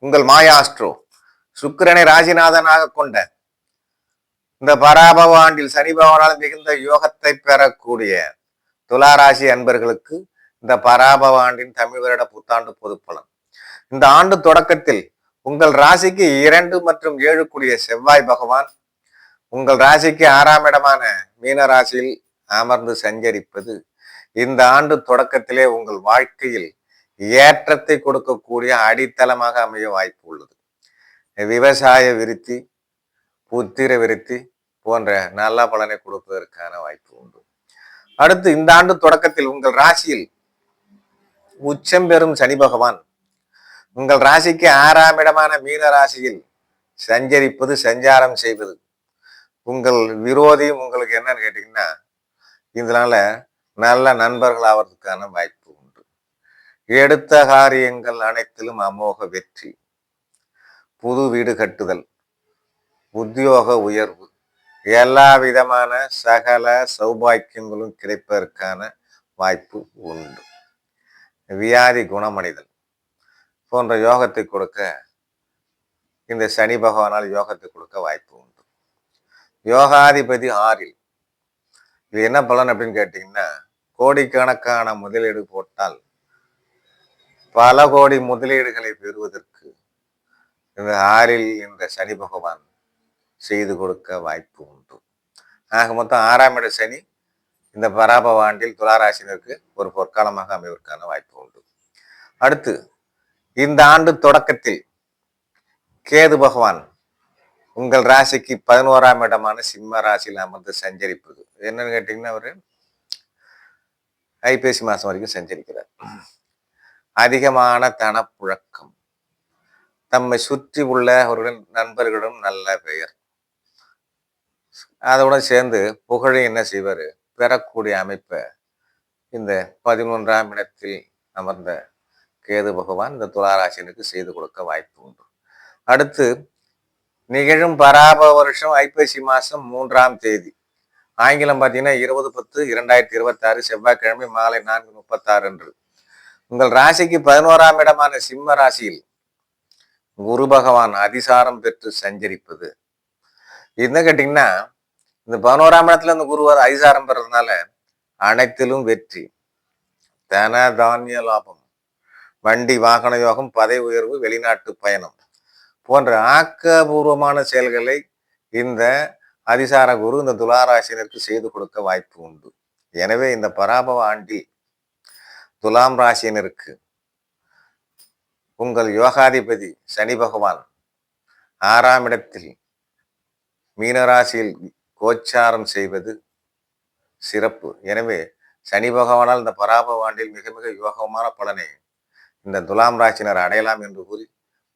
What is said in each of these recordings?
உங்கள் மாயாஸ்ட்ரோ சுக்கிரனை ராசிநாதனாக கொண்ட இந்த பராபவ ஆண்டில் சனி பகவானால் மிகுந்த யோகத்தை பெறக்கூடிய துளாராசி அன்பர்களுக்கு இந்த பராபவ ஆண்டின் தமிழ் வருட புத்தாண்டு பொதுப்பலன். இந்த ஆண்டு தொடக்கத்தில் உங்கள் ராசிக்கு 2 மற்றும் 7 கூடிய செவ்வாய் பகவான் உங்கள் ராசிக்கு 6ஆம் இடமான மீன ராசியில் அமர்ந்து சஞ்சரிப்பது இந்த ஆண்டு தொடக்கத்திலே உங்கள் வாழ்க்கையில் ஏற்றத்தை கொடுக்கக்கூடிய அடித்தளமாக அமைய வாய்ப்பு உள்ளது. விவசாய விருத்தி, புத்திர விருத்தி போன்ற நல்ல பலனை கொடுப்பதற்கான வாய்ப்பு உண்டு. அடுத்து இந்த ஆண்டு தொடக்கத்தில் உங்கள் ராசியில் உச்சம் பெறும் சனி பகவான் உங்கள் ராசிக்கு 6ஆம் இடமான மீன ராசியில் சஞ்சரிப்பது, சஞ்சாரம் செய்வது உங்கள் விரோதியும் உங்களுக்கு என்னன்னு கேட்டீங்கன்னா இதனால நல்ல நண்பர்கள் ஆவதற்கான வாய்ப்பு உண்டு. எடுத்த காரியங்கள் அனைத்திலும் அமோக வெற்றி, புது வீடு கட்டுதல், உத்தியோக உயர்வு, எல்லா விதமான சகல சௌபாக்கியங்களும் கிடைப்பதற்கான வாய்ப்பு உண்டு. வியாதி குணமடைதல் போன்ற யோகத்தை கொடுக்க இந்த சனி பகவானால் யோகத்தை கொடுக்க வாய்ப்பு உண்டு. யோகாதிபதி 6ல் இது என்ன பலன் அப்படின்னு கேட்டீங்கன்னா, கோடிக்கணக்கான முதலீடு போட்டால் பல கோடி முதலீடுகளை பெறுவதற்கு இந்த 6ல் இந்த சனி பகவான் செய்து கொடுக்க வாய்ப்பு உண்டு. ஆக மொத்தம் 6ஆம் இட சனி இந்த பராபவ ஆண்டில் துளாராசினருக்கு ஒரு பொற்காலமாக அமைவதற்கான வாய்ப்பு உண்டு. அடுத்து இந்த ஆண்டு தொடக்கத்தில் கேது பகவான் உங்கள் ராசிக்கு 11ஆம் இடமான சிம்ம ராசியில் அமர்ந்து சஞ்சரிப்பது என்னன்னு கேட்டீங்கன்னா அவரு ஐப்பசி மாசம் வரைக்கும் சஞ்சரிக்கிறார். அதிகமான தனப்புழக்கம், தம்மை சுற்றி உள்ளவர்களுடன் நண்பர்களிடம் நல்ல பெயர், அதோட சேர்ந்து புகழை என்ன செய்வார் பெறக்கூடிய அமைப்பை இந்த 11ஆம் இடத்தில் அமர்ந்த கேது பகவான் இந்த துளாராசினுக்கு செய்து கொடுக்க வாய்ப்பு உண்டு. அடுத்து நிகழும் பராப வருஷம் ஐப்பசி மாசம் 3ஆம் தேதி, ஆங்கிலம் பார்த்தீங்கன்னா 20/10/2026 செவ்வாய்க்கிழமை மாலை 4:36 அன்று உங்கள் ராசிக்கு 11ஆம் இடமான சிம்ம ராசியில் குரு பகவான் அதிசாரம் பெற்று சஞ்சரிப்பது என்ன கேட்டீங்கன்னா, இந்த 11ஆம் இடத்துல இந்த குருவார் அதிசாரம் பெறதுனால அனைத்திலும் வெற்றி, தன தானிய லாபம், வண்டி வாகன யோகம், பதவி உயர்வு, வெளிநாட்டு பயணம் போன்ற ஆக்கபூர்வமான செயல்களை இந்த அதிசார குரு இந்த துளாராசினருக்கு செய்து கொடுக்க வாய்ப்பு உண்டு. எனவே இந்த பராபவ ஆண்டில் துலாம் ராசியினருக்கு உங்கள் யோகாதிபதி சனி பகவான் 6ஆம் இடத்தில் மீனராசியில் கோச்சாரம் செய்வது சிறப்பு. எனவே சனி பகவானால் இந்த பராபவ ஆண்டில் மிக மிக யோகமான பலனை இந்த துலாம் ராசினர் அடையலாம் என்று கூறி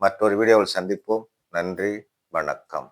மற்றொரு வீடியோவில் சந்திப்போம். நன்றி, வணக்கம்.